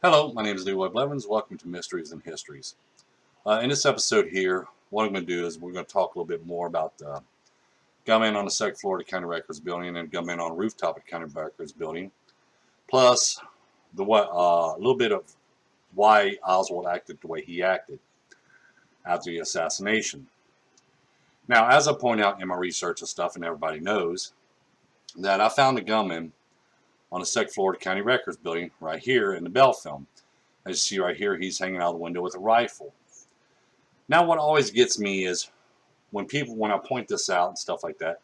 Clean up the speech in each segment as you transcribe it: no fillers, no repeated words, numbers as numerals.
Hello, my name is Leroy Blevins. Welcome to Mysteries and Histories. In this episode here, what I'm going to do is we're going to talk a little bit more about the gunman on the second floor of the County Records building and gunman on the rooftop of the County Records building, plus a little bit of why Oswald acted the way he acted after the assassination. Now, as I point out in my research and stuff, and everybody knows, that I found the gunman on the second floor of the County Records building right here in the Bell film. As you see right here, he's hanging out the window with a rifle. Now, what always gets me is when I point this out and stuff like that,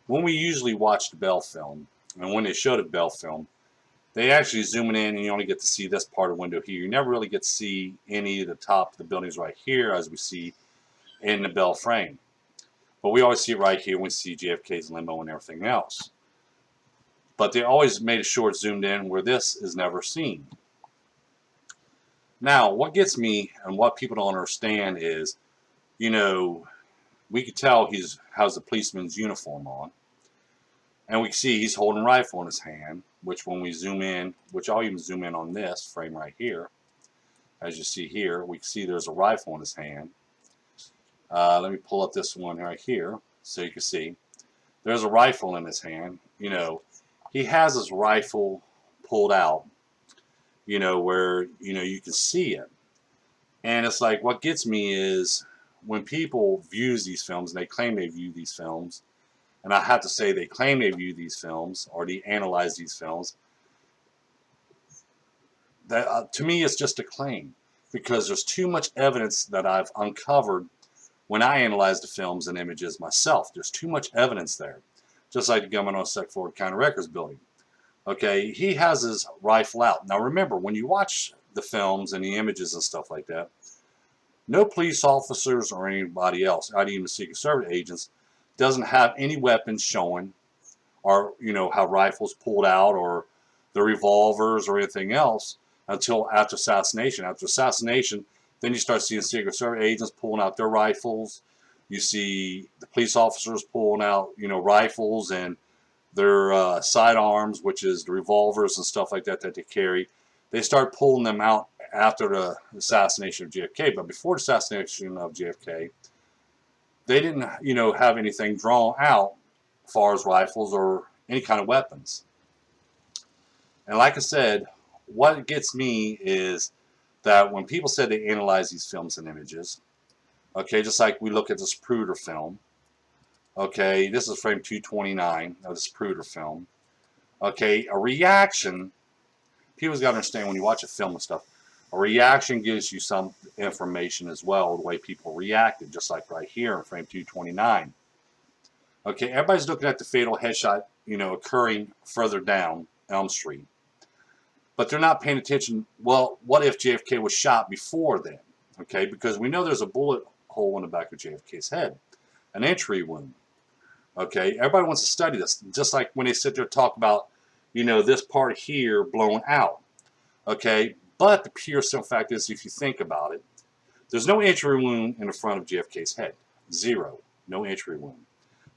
when we usually watch the Bell film, and when they show the Bell film, they actually zoom it in and you only get to see this part of the window here. You never really get to see any of the top of the buildings right here as we see in the Bell frame. But we always see it right here when we see JFK's limo and everything else. But they always made sure it's zoomed in where this is never seen. Now, what gets me and what people don't understand is, we could tell he has a policeman's uniform on. And we can see he's holding a rifle in his hand, which when we zoom in, which I'll even zoom in on this frame right here. As you see here, we can see there's a rifle in his hand. Let me pull up this one right here so you can see. There's a rifle in his hand. He has his rifle pulled out, where, you can see it. And it's like, what gets me is when people view these films and they claim they view these films, and I have to say they claim they view these films or they analyze these films, that to me it's just a claim, because there's too much evidence that I've uncovered when I analyze the films and images myself. There's too much evidence there. Just like the gunman on the second floor of the County Records building. Okay, he has his rifle out. Now remember, when you watch the films and the images and stuff like that, no police officers or anybody else, not even the Secret Service agents, doesn't have any weapons showing, or how rifles pulled out or the revolvers or anything else until after assassination. After assassination, then you start seeing Secret Service agents pulling out their rifles. You see the police officers pulling out, rifles and their sidearms, which is the revolvers and stuff like that that they carry. They start pulling them out after the assassination of JFK. But before the assassination of JFK, they didn't, have anything drawn out as far as rifles or any kind of weapons. And like I said, what gets me is that when people said they analyze these films and images, okay, just like we look at this Pruder film. Okay, this is frame 229 of this Pruder film. Okay, a reaction, people's got to understand when you watch a film and stuff, a reaction gives you some information as well, the way people reacted, just like right here in frame 229. Okay, everybody's looking at the fatal headshot, occurring further down Elm Street. But they're not paying attention, well, what if JFK was shot before then? Okay, because we know there's a bullet hole in the back of JFK's head, an entry wound. Okay, everybody wants to study this, just like when they sit there and talk about, this part here blown out. Okay, but the pure simple fact is, if you think about it, there's no entry wound in the front of JFK's head. Zero. No entry wound.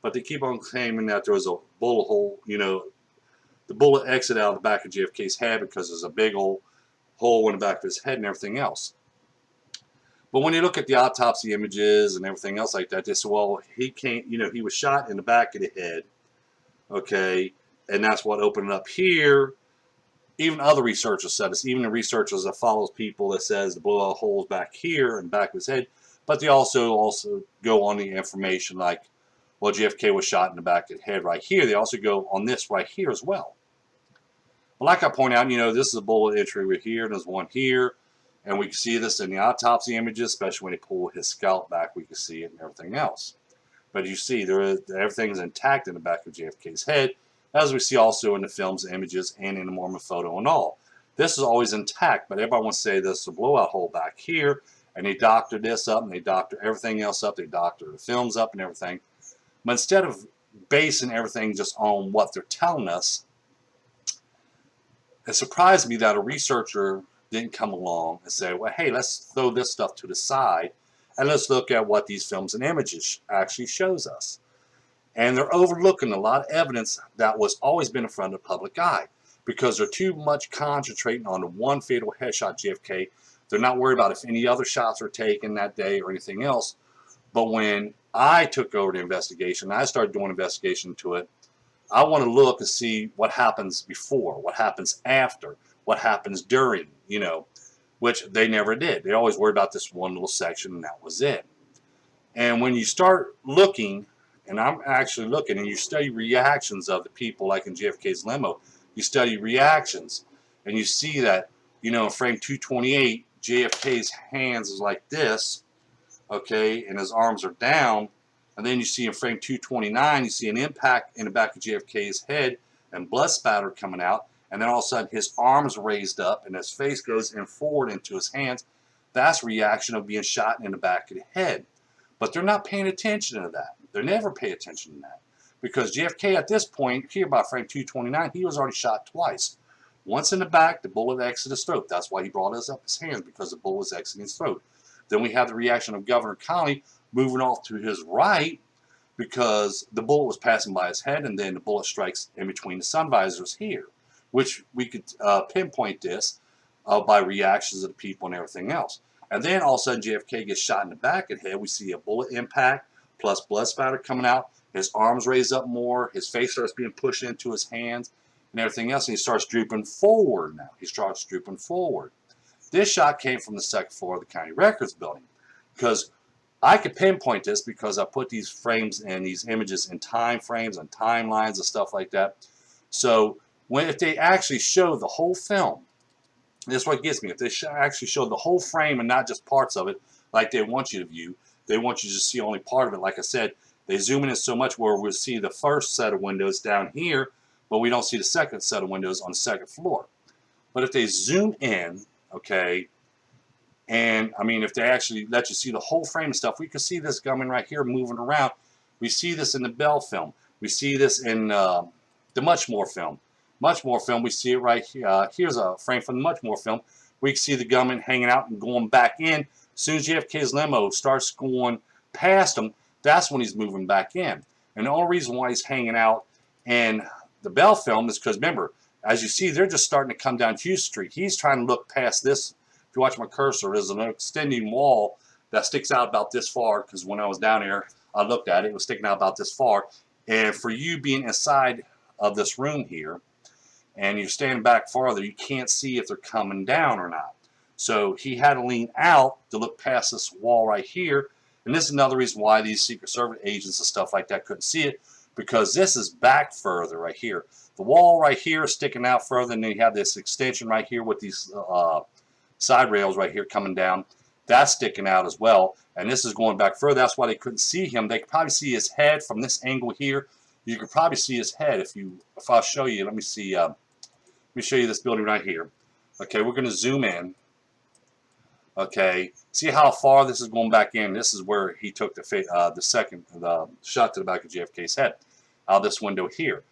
But they keep on claiming that there was a bullet hole, the bullet exit out of the back of JFK's head because there's a big old hole in the back of his head and everything else. But when you look at the autopsy images and everything else like that, they say, well, he can't, he was shot in the back of the head, okay, and that's what opened it up here. Even other researchers said this, even the researchers that follows people that says the blowout holes back here and back of his head, but they also go on the information like, well, JFK was shot in the back of the head right here. They also go on this right here as well. But like I point out, this is a bullet entry right here, and there's one here. And we can see this in the autopsy images, especially when they pull his scalp back, we can see it and everything else. But you see, everything's intact in the back of JFK's head, as we see also in the film's images and in the Mormon photo and all. This is always intact, but everybody wants to say this is a blowout hole back here, and they doctor this up, and they doctor everything else up, they doctor the films up and everything. But instead of basing everything just on what they're telling us, it surprised me that a researcher didn't come along and say, well, hey, let's throw this stuff to the side and let's look at what these films and images actually shows us. And they're overlooking a lot of evidence that was always been in front of the public eye. because they're too much concentrating on the one fatal headshot JFK. They're not worried about if any other shots are taken that day or anything else. But when I took over the investigation, I started doing investigation to it. I want to look and see what happens before, what happens after, what happens during, you know, which they never did. They always worried about this one little section, and that was it. And when you start looking, and I'm actually looking, and you study reactions of the people, like in JFK's limo, you study reactions, and you see that, you know, in frame 228, JFK's hands is like this, okay, and his arms are down. And then you see in frame 229, you see an impact in the back of JFK's head and blood spatter coming out. And then all of a sudden his arms raised up and his face goes in forward into his hands. That's reaction of being shot in the back of the head. But they're not paying attention to that. They never pay attention to that. Because JFK at this point, here by frame 229, he was already shot twice. Once in the back, the bullet exited his throat. That's why he brought us up his hands, because the bullet was exiting his throat. Then we have the reaction of Governor Connolly moving off to his right because the bullet was passing by his head, and then the bullet strikes in between the sun visors here, which we could pinpoint this by reactions of the people and everything else. And then all of a sudden JFK gets shot in the back of the head. We see a bullet impact plus blood spatter coming out. His arms raise up more. His face starts being pushed into his hands and everything else, and he starts drooping forward now. He starts drooping forward. This shot came from the second floor of the county records building, because I could pinpoint this because I put these frames and these images in time frames and timelines and stuff like that. So if they actually show the whole film, this is what gets me. If they actually show the whole frame and not just parts of it like they want you to view, they want you to see only part of it. Like I said, they zoom in so much where we'll see the first set of windows down here, but we don't see the second set of windows on the second floor. But if they zoom in, okay, and I mean, if they actually let you see the whole frame and stuff, we can see this gunman right here moving around. We see this in the Bell film. We see this in the Muchmore film. Muchmore film, we see it right here. Here's a frame from the Muchmore film. We can see the gunman hanging out and going back in. As soon as JFK's limo starts going past him, that's when he's moving back in. And the only reason why he's hanging out in the Bell film is because, remember, as you see, they're just starting to come down Hughes Street. He's trying to look past this. If you watch my cursor, there's an extending wall that sticks out about this far, because when I was down here, I looked at it. It was sticking out about this far. And for you being inside of this room here, and you're standing back farther, you can't see if they're coming down or not. So he had to lean out to look past this wall right here. And this is another reason why these Secret Service agents and stuff like that couldn't see it, because this is back further right here. The wall right here is sticking out further, and then you have this extension right here with these side rails right here coming down. That's sticking out as well, and this is going back further. That's why they couldn't see him. They could probably see his head from this angle here. You could probably see his head if I'll show you. Let me see. Let me show you this building right here. Okay, we're going to zoom in. Okay, see how far this is going back in. This is where he took the shot to the back of JFK's head out of this window here.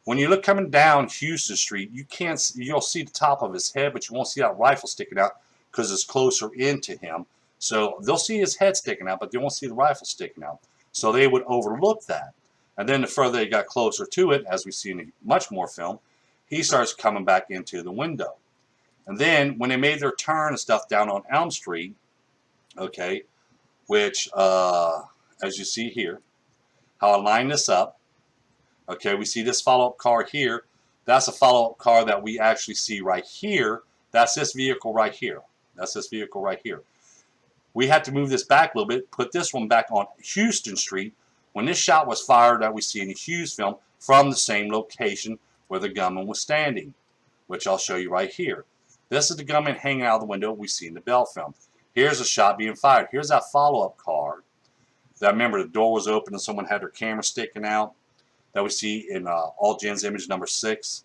When you look coming down Houston Street, you'll see the top of his head, but you won't see that rifle sticking out because it's closer into him. So they'll see his head sticking out, but they won't see the rifle sticking out. So they would overlook that. And then the further they got closer to it, as we see in the Muchmore film, he starts coming back into the window. And then when they made their turn and stuff down on Elm Street, okay, which, as you see here, how I line this up, okay, we see this follow-up car here. That's a follow-up car that we actually see right here. That's this vehicle right here. That's this vehicle right here. We had to move this back a little bit, put this one back on Houston Street when this shot was fired that we see in the Hughes film from the same location where the gunman was standing, which I'll show you right here. This is the gunman hanging out of the window we see in the Bell film. Here's a shot being fired. Here's that follow-up car. That, remember, the door was open and someone had their camera sticking out, that we see in All Jen's image number 6.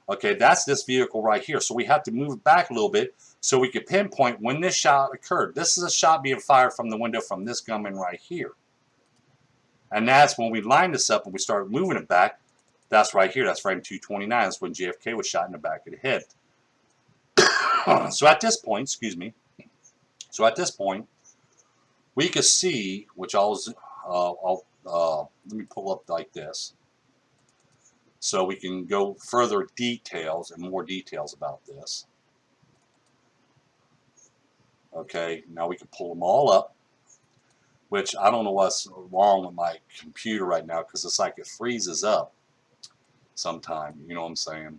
Okay, that's this vehicle right here. So we have to move it back a little bit so we could pinpoint when this shot occurred. This is a shot being fired from the window from this gunman right here. And that's when we line this up and we started moving it back. That's right here. That's frame 229. That's when JFK was shot in the back of the head. So at this point, excuse me. So at this point, we could see, which let me pull up like this. so we can go further details and more details about this. Okay, now we can pull them all up, which I don't know what's wrong with my computer right now, because it's like it freezes up sometime, you know what I'm saying?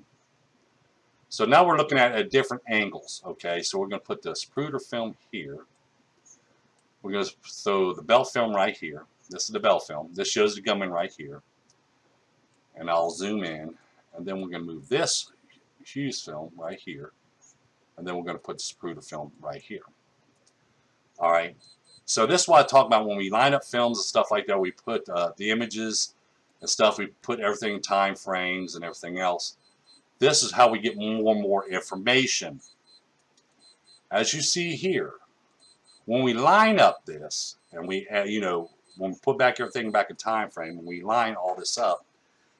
So now we're looking at different angles. Okay, so we're going to put the Spruder film here. We're going to throw the Bell film right here. This is the Bell film. This shows the Gunmen right here. And I'll zoom in, and then we're going to move this Hughes film right here, and then we're going to put the Spruder film right here. All right, so this is what I talk about when we line up films and stuff like that. We put the images and stuff, we put everything in time frames and everything else. This is how we get more and more information. As you see here, when we line up this, and we, when we put back everything back in time frame, and we line all this up,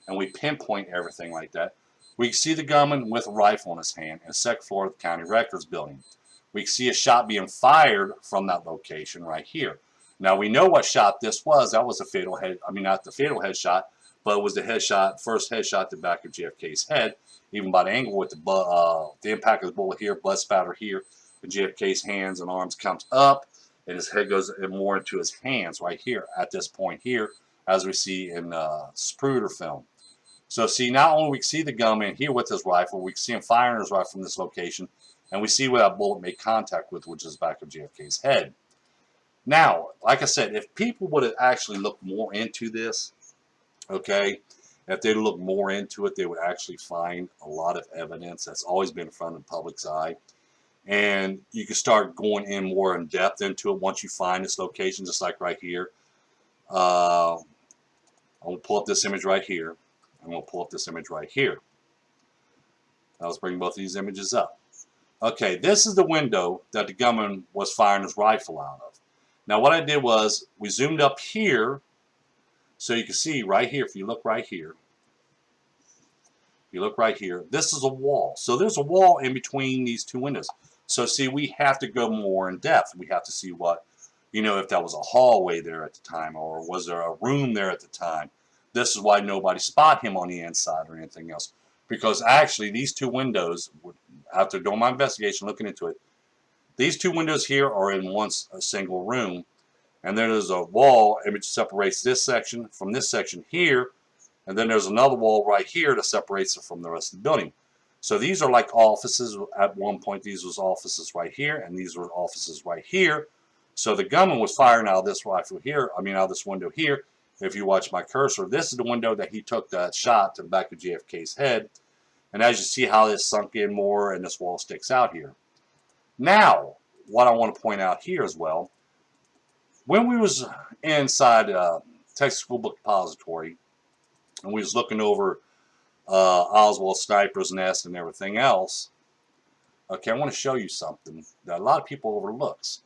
and we pinpoint everything like that, we can see the gunman with a rifle in his hand in the second floor of the county records building. We can see a shot being fired from that location right here. Now we know what shot this was. That was a fatal head. I mean, not the fatal headshot, but it was the headshot, first headshot to the back of JFK's head. Even by the angle with the impact of the bullet here, blood spatter here, and JFK's hands and arms comes up, and his head goes more into his hands right here at this point here, as we see in Spruder film. So see, not only we see the gunman here with his rifle, we can see him firing his rifle from this location, and we see where that bullet made contact with, which is the back of JFK's head. Now, like I said, if people would have actually looked more into this, okay, if they look more into it, they would actually find a lot of evidence that's always been in front of the public's eye. And you can start going in more in depth into it once you find this location, just like right here. I'm going to pull up this image right here. I'm going to pull up this image right here. Now let's bring both of these images up. Okay, this is the window that the gunman was firing his rifle out of. Now what I did was, we zoomed up here, so you can see right here, if you look right here, this is a wall. So there's a wall in between these two windows. So see, we have to go more in depth. We have to see what, if that was a hallway there at the time, or was there a room there at the time. This is why nobody spot him on the inside or anything else. Because actually these two windows, after doing my investigation, looking into it, these two windows here are in a single room. And then there's a wall which separates this section from this section here. And then there's another wall right here that separates it from the rest of the building. So these are like offices. At one point, these was offices right here, and these were offices right here. So the gunman was firing out of this rifle here, out of this window here. If you watch my cursor, this is the window that he took that shot to the back of JFK's head. And as you see how this sunk in more and this wall sticks out here. Now, what I want to point out here as well, when we was inside Texas School Book Depository, and we was looking over Oswald's sniper's nest and everything else, okay, I want to show you something that a lot of people overlooks.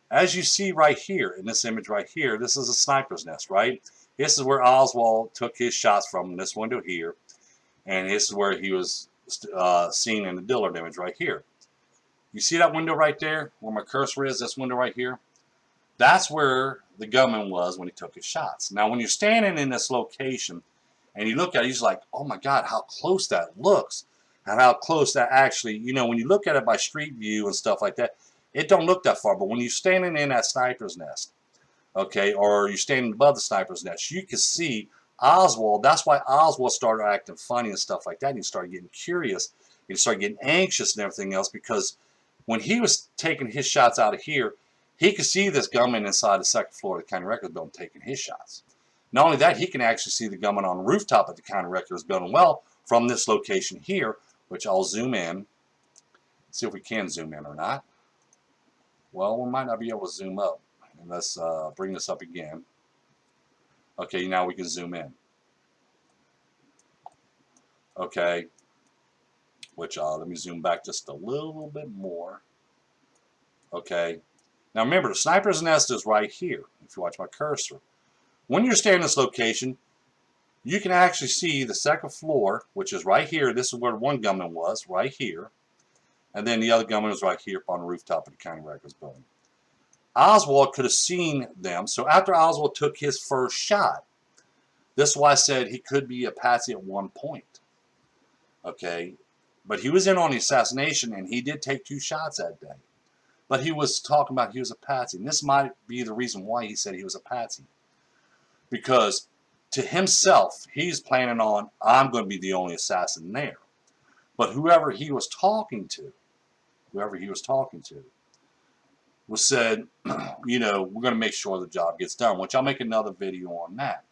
As you see right here, in this image right here, this is a sniper's nest, right? This is where Oswald took his shots from, this window here. And this is where he was seen in the Dillard image right here. You see that window right there, where my cursor is, this window right here? That's where the gunman was when he took his shots. Now, when you're standing in this location, and you look at it, you're like, oh my God, how close that looks. And how close that actually, when you look at it by street view and stuff like that, it don't look that far. But when you're standing in that sniper's nest, okay, or you're standing above the sniper's nest, you can see Oswald. That's why Oswald started acting funny and stuff like that. And he started getting curious. He started getting anxious and everything else, because when he was taking his shots out of here, he could see this gunman inside the second floor of the county records building taking his shots. Not only that, he can actually see the gunman on the rooftop of the county records building well from this location here, which I'll zoom in. See if we can zoom in or not. Well, we might not be able to zoom up. And let's bring this up again. Okay, now we can zoom in. Okay, which let me zoom back just a little bit more. Okay, now remember, the sniper's nest is right here, if you watch my cursor. When you're standing in this location, you can actually see the second floor, which is right here. This is where one gunman was, right here. And then the other gunman was right here up on the rooftop of the county records building. Oswald could have seen them. So after Oswald took his first shot, This is why I said he could be a patsy at one point. Okay, but he was in on the assassination, and he did take 2 shots that day. But he was talking about he was a patsy. And this might be the reason why he said he was a patsy. Because to himself, he's planning on, I'm going to be the only assassin there. But whoever he was talking to, was said, you know, we're going to make sure the job gets done, which I'll make another video on that.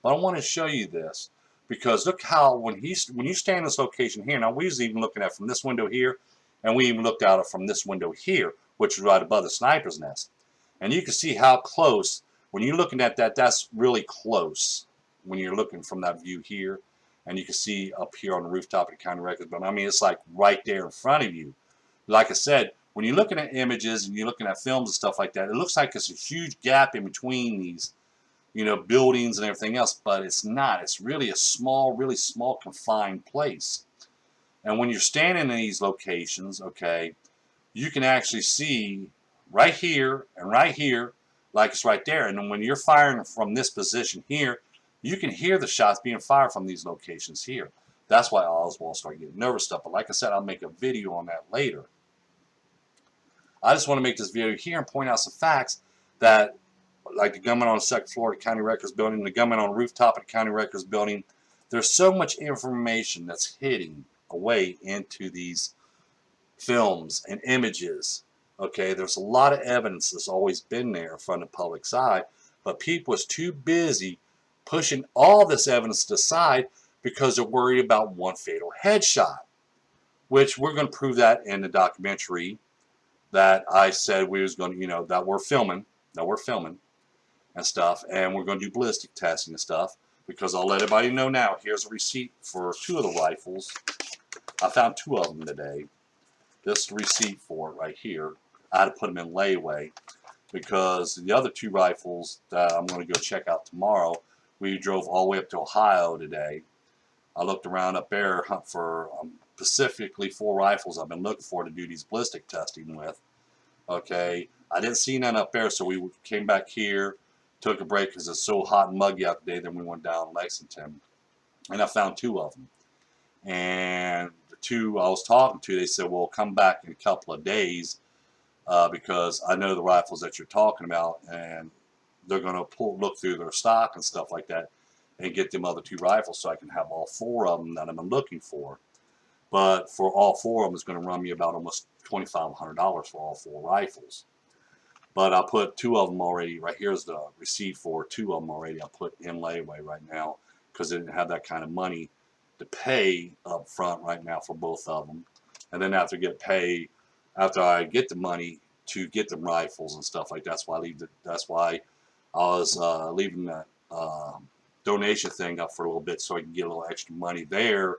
But I want to show you this because look how when you stand in this location here, now we was even looking at from this window here, and we even looked out it from this window here, which is right above the sniper's nest. And you can see how close, when you're looking at that, that's really close when you're looking from that view here. And you can see up here on the rooftop of the county records, but I mean, it's like right there in front of you. Like I said, when you're looking at images and you're looking at films and stuff like that, it looks like it's a huge gap in between these, you know, buildings and everything else, but it's not. It's really a small, really small confined place. And when you're standing in these locations, okay, you can actually see right here and right here, like it's right there. And then when you're firing from this position here, you can hear the shots being fired from these locations here. That's why Oswald started getting nervous stuff. But like I said, I'll make a video on that later. I just want to make this video here and point out some facts that, like the gunman on the second floor of the county records building, the gunman on the rooftop of the county records building, there's so much information that's hitting away into these films and images. Okay, there's a lot of evidence that's always been there in front of the public's eye, but people is too busy pushing all this evidence to the side because they're worried about one fatal headshot, which we're going to prove that in the documentary that I said we was going to, you know, that we're filming and stuff, and we're going to do ballistic testing and stuff, because I'll let everybody know now, here's a receipt for 2 of the rifles. I found 2 of them today. This is the receipt for it right here. I had to put them in layaway because the other 2 rifles that I'm going to go check out tomorrow, we drove all the way up to Ohio today. I looked around up there for specifically 4 rifles I've been looking for to do these ballistic testing with. Okay, I didn't see none up there, so we came back here, took a break because it's so hot and muggy out today. Then we went down to Lexington, and I found 2 of them. And the 2 I was talking to, they said, well, come back in a couple of days because I know the rifles that you're talking about, and they're going to look through their stock and stuff like that and get them other 2 rifles so I can have all 4 of them that I've been looking for. But for all 4 of them, it's going to run me about almost $2,500 for all 4 rifles. But I put 2 of them already. Right here's the receipt for 2 of them already. I put in layaway right now because I didn't have that kind of money to pay up front right now for both of them. And then after I get the money to get the rifles and stuff like that, that's why I was leaving that donation thing up for a little bit so I can get a little extra money there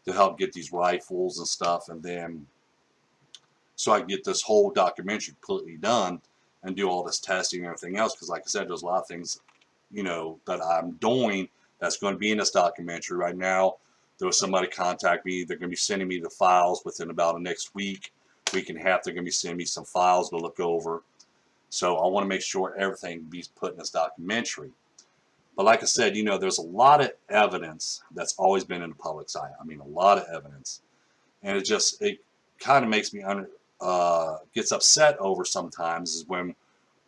to help get these rifles and stuff, and then so I can get this whole documentary completely done and do all this testing and everything else, because like I said, there's a lot of things, you know, that I'm doing that's going to be in this documentary. Right now, there was somebody contact me. They're going to be sending me the files within about the next week and a half. They're going to be sending me some files to look over. So I want to make sure everything be put in this documentary. But like I said, you know, there's a lot of evidence that's always been in the public's eye. I mean, a lot of evidence. And it kind of makes me gets upset over sometimes is when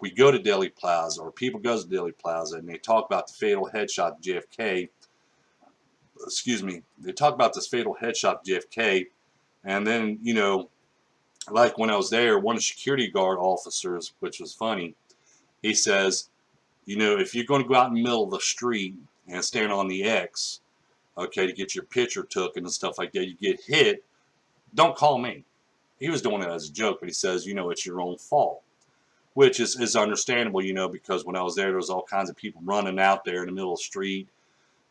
we go to Dealey Plaza, or people go to Dealey Plaza, and they talk about the fatal headshot to JFK. Excuse me. They talk about this fatal headshot to JFK, and then, you know, like when I was there, one of the security guard officers, which was funny, he says, you know, if you're going to go out in the middle of the street and stand on the X, okay, to get your picture taken and stuff like that, you get hit, don't call me. He was doing it as a joke, but he says, you know, it's your own fault, which is understandable, you know, because when I was there was all kinds of people running out there in the middle of the street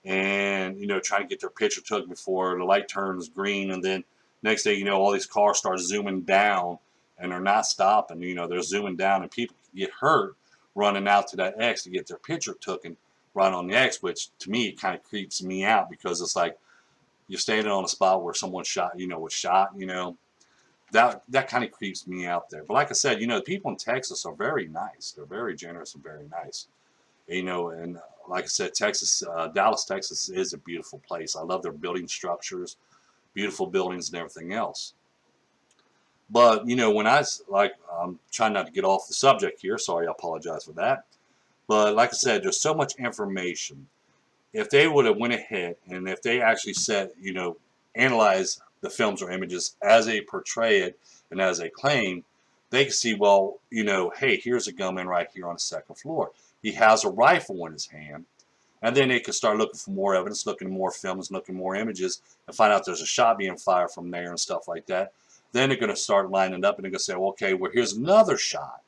and, you know, trying to get their picture taken before the light turns green, and then next day, you know, all these cars start zooming down and they're not stopping, you know, they're zooming down, and people get hurt running out to that X to get their picture taken right on the X, which to me it kind of creeps me out, because it's like you're standing on a spot where someone shot, you know, was shot, you know. That kind of creeps me out there. But like I said, you know, the people in Texas are very nice. They're very generous and very nice. You know, and like I said, Texas, Dallas, Texas is a beautiful place. I love their building structures, beautiful buildings and everything else. But, you know, when I'm trying not to get off the subject here. Sorry, I apologize for that. But like I said, there's so much information. If they would have went ahead and if they actually said, you know, analyze the films or images as they portray it and as they claim, they could see, well, you know, hey, here's a gunman right here on the second floor. He has a rifle in his hand. And then they could start looking for more evidence, looking at more films, looking at more images, and find out there's a shot being fired from there and stuff like that. Then they're going to start lining up and they're going to say, well, okay, well, here's another shot.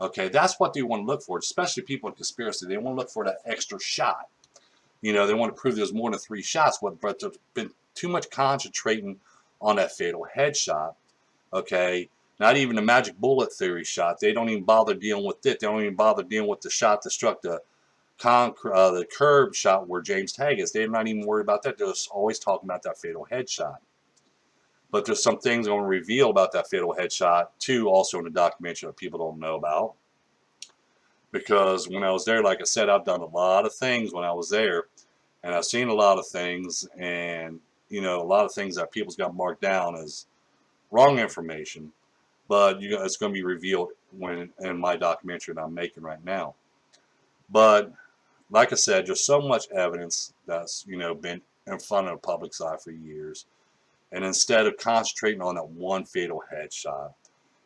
Okay, that's what they want to look for, especially people in conspiracy. They want to look for that extra shot. You know, they want to prove there's more than 3 shots, but there's been too much concentrating on that fatal headshot. Okay, not even the magic bullet theory shot. They don't even bother dealing with it. They don't even bother dealing with the shot that struck the curb shot where James Tagg is. They're not even worried about that. They're just always talking about that fatal headshot. But there's some things I want to reveal about that fatal headshot, too, also in the documentary that people don't know about. Because when I was there, like I said, I've done a lot of things when I was there. And I've seen a lot of things. And, you know, a lot of things that people's got marked down as wrong information. But you know, it's going to be revealed in my documentary that I'm making right now. But like I said, there's so much evidence that's, you know, been in front of the public's eye for years. And instead of concentrating on that one fatal headshot,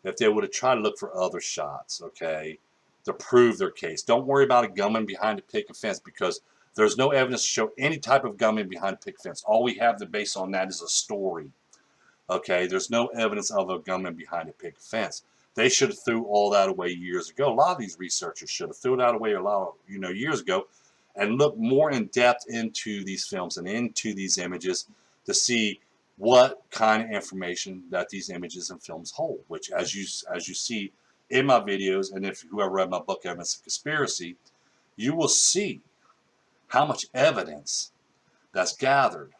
if they would have tried to look for other shots, okay, to prove their case. Don't worry about a gunman behind a picket fence because there's no evidence to show any type of gunman behind a picket fence. All we have to base on that is a story. Okay, there's no evidence of a gunman behind a picket fence. They should have threw all that away years ago. A lot of these researchers should have threw that away a lot, years ago, and looked more in depth into these films and into these images to see what kind of information that these images and films hold. Which, as you see in my videos, and if whoever read my book, Evidence of Conspiracy, you will see how much evidence that's gathered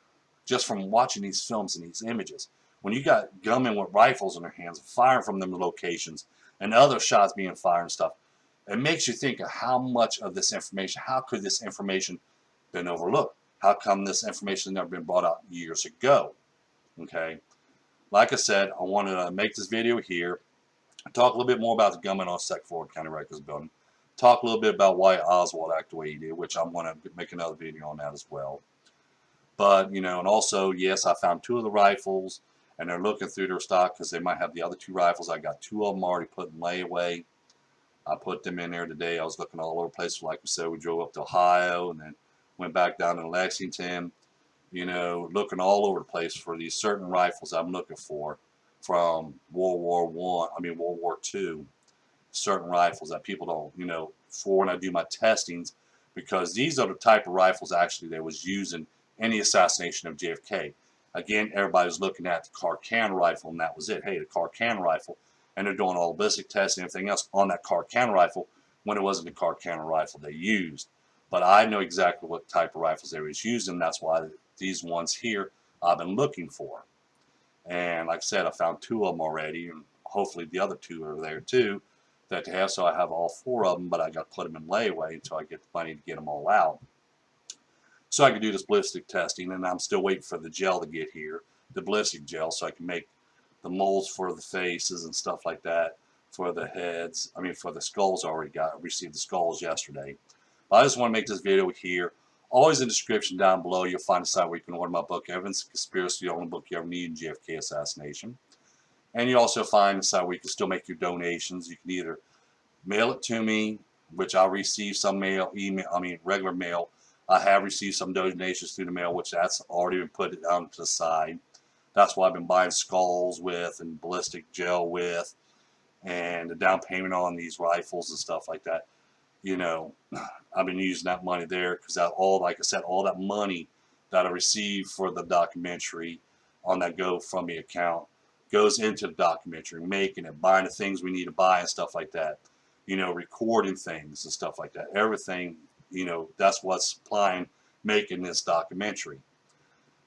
just from watching these films and these images. When you got gunmen with rifles in their hands, firing from them locations, and other shots being fired and stuff, it makes you think of how much of this information, how could this information been overlooked? How come this information never been brought out years ago? Okay, like I said, I wanted to make this video here, talk a little bit more about the gunman on Second Floor County Records building, talk a little bit about why Oswald acted the way he did, which I'm going to make another video on that as well. But, you know, and also, yes, I found 2 of the rifles, and they're looking through their stock because they might have the other 2 rifles. I got 2 of them already put in layaway. I put them in there today. I was looking all over the place. Like we said, we drove up to Ohio and then went back down to Lexington, you know, looking all over the place for these certain rifles I'm looking for from World War II, certain rifles that people don't, you know, for when I do my testings, because these are the type of rifles actually that was using in the assassination of JFK. Again, everybody was looking at the Carcan rifle, and that was it. Hey, the Carcan rifle. And they're doing all the ballistic tests and everything else on that Carcan rifle when it wasn't the Carcan rifle they used. But I know exactly what type of rifles they was using. That's why these ones here I've been looking for. And like I said, I found 2 of them already, and hopefully the other 2 are there too that they have. So I have all 4 of them, but I got to put them in layaway until I get the money to get them all out, so I can do this ballistic testing. And I'm still waiting for the gel to get here, the ballistic gel, so I can make the molds for the faces and stuff like that, for the heads. I mean, for the skulls, I received the skulls yesterday. But I just want to make this video here. Always in the description down below, you'll find a site where you can order my book, Evidence of Conspiracy, the only book you ever need in JFK assassination. And you also find a site where you can still make your donations. You can either mail it to me, which I'll receive some mail, regular mail. I have received some donations through the mail, which that's already been put down to the side. That's why I've been buying skulls with and ballistic gel with, and the down payment on these rifles and stuff like that. You know, I've been using that money there because like I said, all that money that I received for the documentary on that GoFundMe account goes into the documentary, making it, buying the things we need to buy and stuff like that. You know, recording things and stuff like that. Everything, you know, that's what's supplying, making this documentary.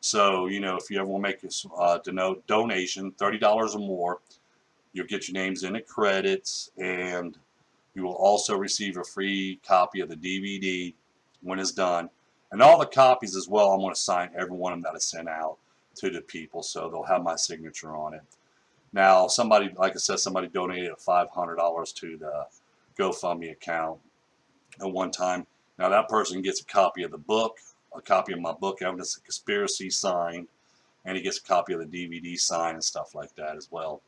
So, you know, if you ever want to make a donation, $30 or more, you'll get your names in the credits, and you will also receive a free copy of the DVD when it's done. And all the copies as well, I'm going to sign every one of them that I sent out to the people, so they'll have my signature on it. Now, somebody, like I said, somebody donated $500 to the GoFundMe account at one time. Now, that person gets a copy of the book, a copy of my book, Evidence of Conspiracy, signed, and he gets a copy of the DVD signed and stuff like that as well.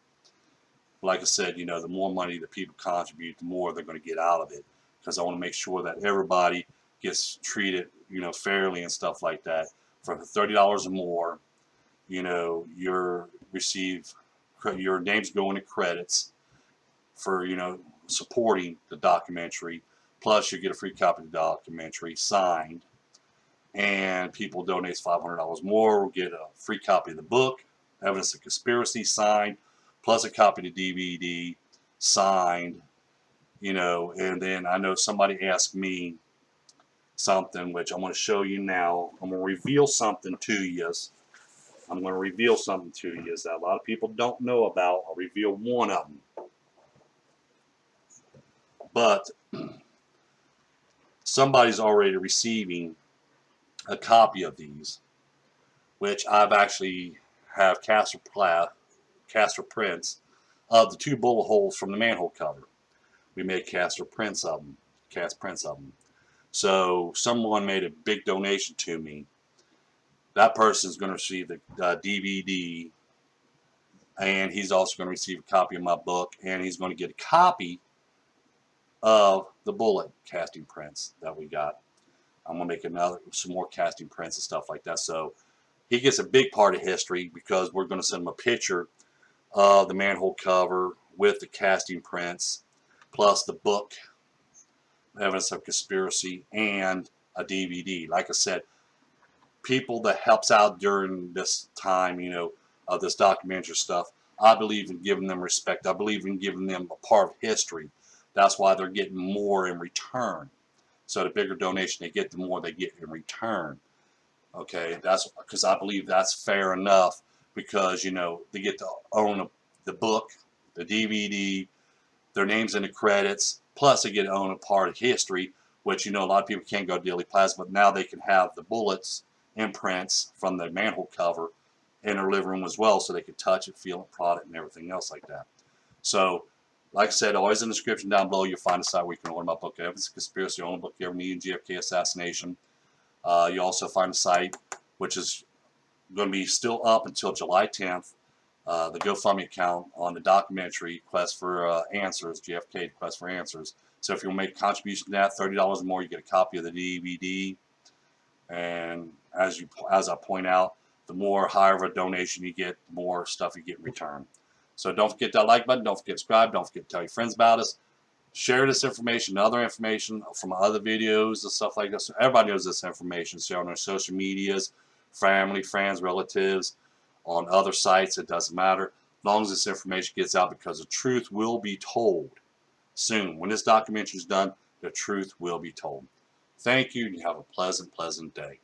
Like I said, you know, the more money that people contribute, the more they're going to get out of it, because I want to make sure that everybody gets treated, you know, fairly and stuff like that. For $30 or more, you know, your names go into credits for, you know, supporting the documentary. Plus, you get a free copy of the documentary signed, and people donate $500 more will get a free copy of the book, Evidence of Conspiracy, signed, plus a copy of the DVD signed, you know. And then I know somebody asked me something, which I'm going to show you now. I'm going to reveal something to you. I'm going to reveal something to you that a lot of people don't know about. I'll reveal one of them. But somebody's already receiving a copy of these, which I've actually have caster prints of the 2 bullet holes from the manhole cover. We made cast prints of them. So someone made a big donation to me. That person's going to receive the DVD, and he's also going to receive a copy of my book, and he's going to get a copy of the bullet casting prints that we got. I'm going to make some more casting prints and stuff like that. So he gets a big part of history, because we're going to send him a picture of the manhole cover with the casting prints, plus the book, Evidence of Conspiracy, and a DVD. Like I said, people that helps out during this time, you know, of this documentary stuff, I believe in giving them respect. I believe in giving them a part of history. That's why they're getting more in return. So the bigger donation they get, the more they get in return. Okay, that's because I believe that's fair enough, because, you know, they get to own the book, the DVD, their names in the credits, plus they get to own a part of history, which, you know, a lot of people can't go to Dealey Plaza, but now they can have the bullets imprints from the manhole cover in their living room as well, so they can touch it, feel it, prod it, and everything else like that. So, like I said, always in the description down below, you'll find a site where you can order my book, Evidence of Conspiracy, the only book you ever need in JFK assassination. You also find a site which is going to be still up until July 10th, the GoFundMe account on the documentary Quest for Answers, JFK Quest for Answers. So if you want to make a contribution to that, $30 or more, you get a copy of the DVD. And as I point out, the more higher of a donation you get, the more stuff you get in return. So don't forget that like button, don't forget to subscribe, don't forget to tell your friends about us. Share this information, other information from other videos and stuff like this. Everybody knows this information. Share on their social medias, family, friends, relatives, on other sites. It doesn't matter, as long as this information gets out, because the truth will be told soon. When this documentary is done, the truth will be told. Thank you, and you have a pleasant, pleasant day.